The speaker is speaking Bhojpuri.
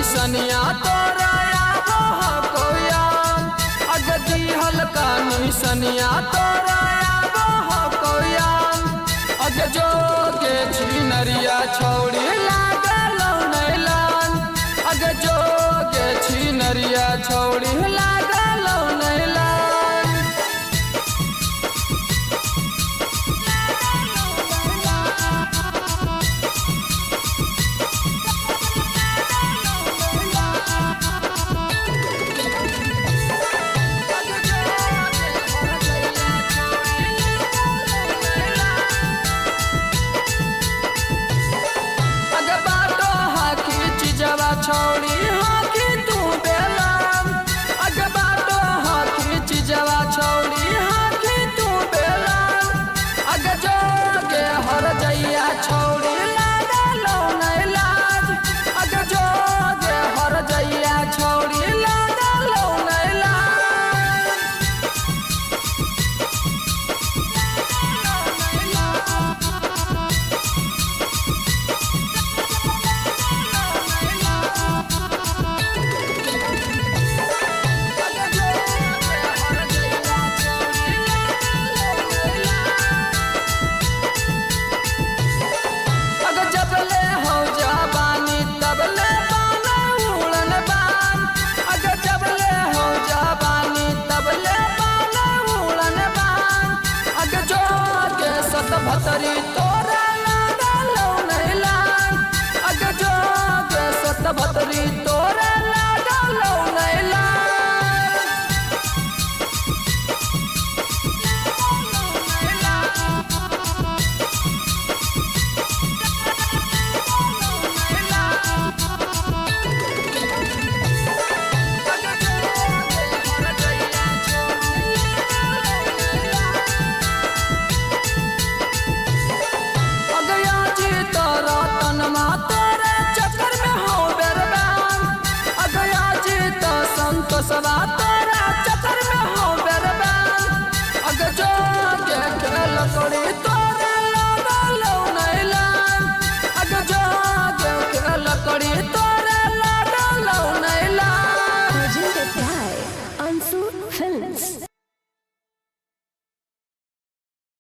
निसनिया तोरा आबो कोया अग दिहल का निसनिया तोरा आबो कोया अग जोगे छिनरिया छौड़ी लागल नैलान अग जोगे छिनरिया छौड़ी लागल नैलान। छौड़ी हाथी तू बेलान अग बाटो हाथी चिजवा छौड़ी हाथी तू बेलान अग जोगे हर जैया छौड़ी लागल नैलाज अग जोगे हर जैया छौड़ी लागल नैलाज। भतरी तोरा लागल नैलान अग जोगे सत भतरी तोरा लागल नैलान। संतोषवा